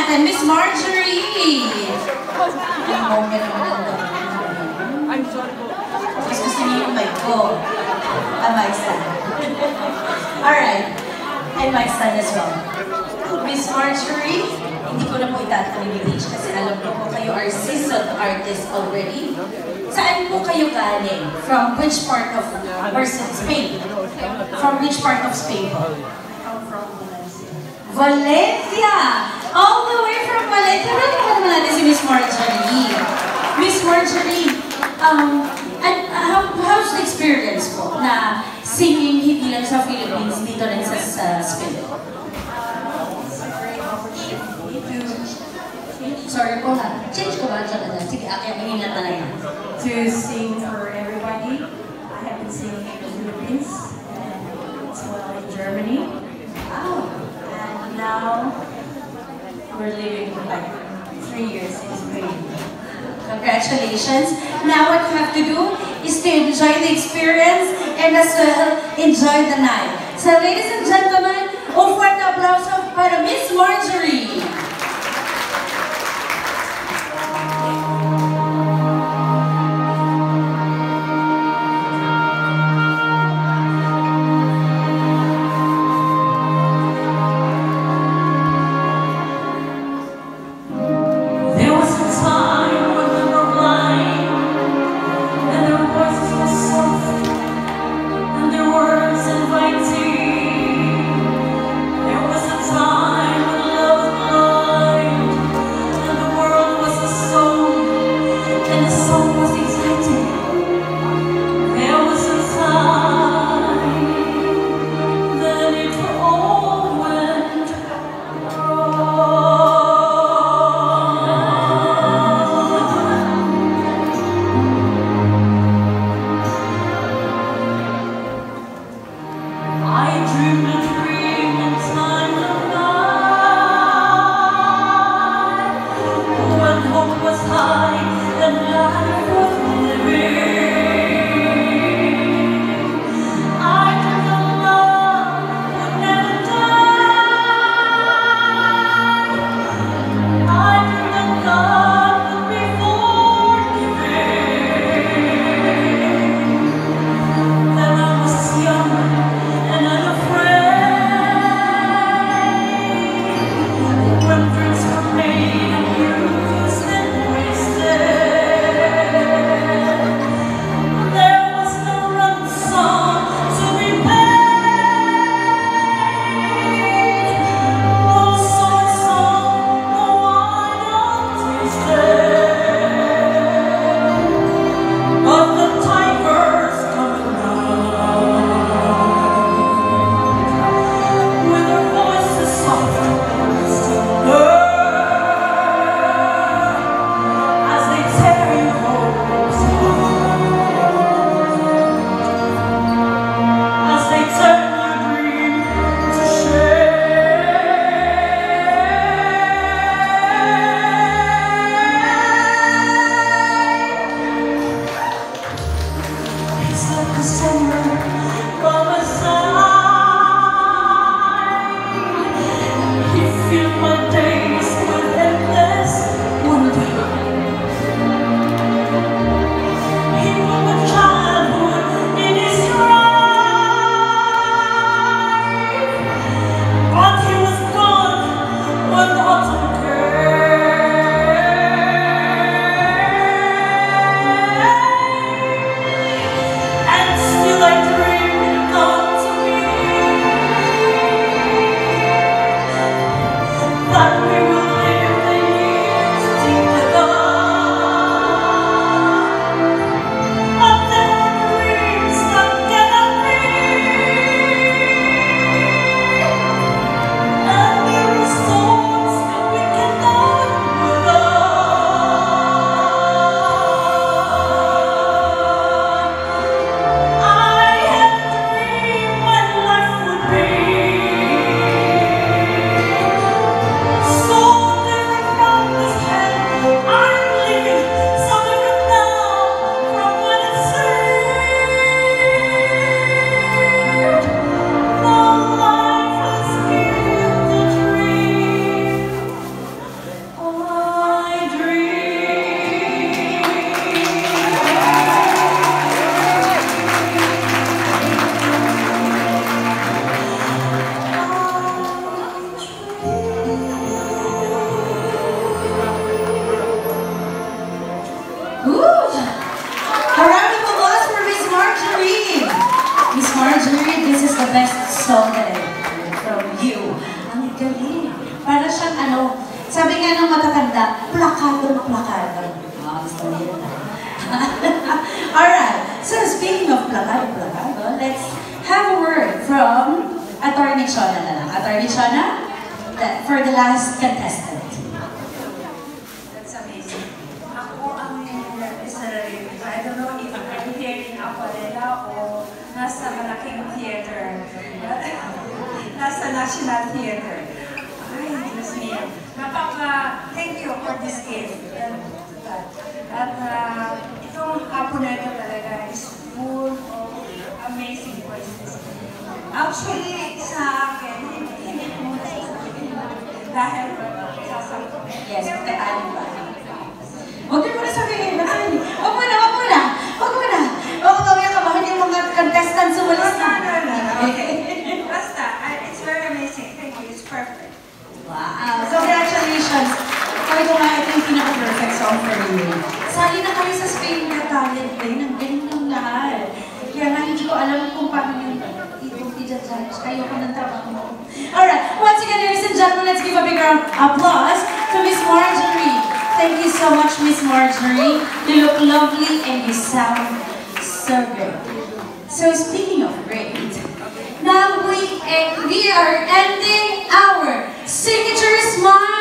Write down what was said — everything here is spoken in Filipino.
natin, Miss Marjorie! I'm sorry po. Mas gusto niyo yung mic ko. My son. Alright. And my son as well. Miss Marjorie, hindi ko na po itatanong yung age kasi alam ko po kayo are seasoned artists already. Saan po kayo galing? From which part of Spain? From which part of Spain? I'm from Valencia. Valencia! All the way from Valencia. Nakikita naman natin si Miss Marjorie. Miss Marjorie, and how's the experience po na singing hindi lang sa Philippines, dito rin sa Spain? It's a great opportunity to Sorry po ha. Change ko ba dyan? Sige, aking mahina talaga. to sing for everybody. I have been singing in the Philippines and as well in Germany. Wow. And now we're living like 3 years in Spain. Congratulations. Now what you have to do is to enjoy the experience and as well enjoy the night. So ladies and gentlemen, un fuerte aplauso para Miss Marjorie. There was a time when we were blind, and their voices were soft, and their words inviting. There was a time nga ng matatanda, plakado. Ah, gusto niyo yun. Alright, so speaking of plakado, let's have a word from Attorney Chona na lang. Attorney Chona, for the last contestant. That's amazing. Ako ang representative. I don't know if I'm here in Aquarela o nasa malaking theater. Nasa National Theater. Ay, Diyos niya. Thank you for this gift. At itong hapon na ito talaga is full of amazing voices. Actually, sa akin, hindi ko muna sasabihin dahil sasabihin. Yes, magkatalo ba? Huwag niyo muna sabihin, Natali. Huwag mo na. Huwag mamaya ka ba? Hindi yung mga contestants umalis na. No. Okay. Basta, it's very amazing. Thank you. It's perfect. Wow! Congratulations! Sabi ko nga, ito yung pinaka-perfect song for you. Sali na kayo sa Spain Got Talent din. Ang galing ng lahat. Kaya nga, hindi ko alam kung paano yung i-judge. Kayo ko ng trabaho mo. Alright, once again, ladies and gentlemen, let's give a big round of applause to Miss Marjorie. Thank you so much, Miss Marjorie. You look lovely and you sound so good. So speaking of great, now we are ending our signature smile.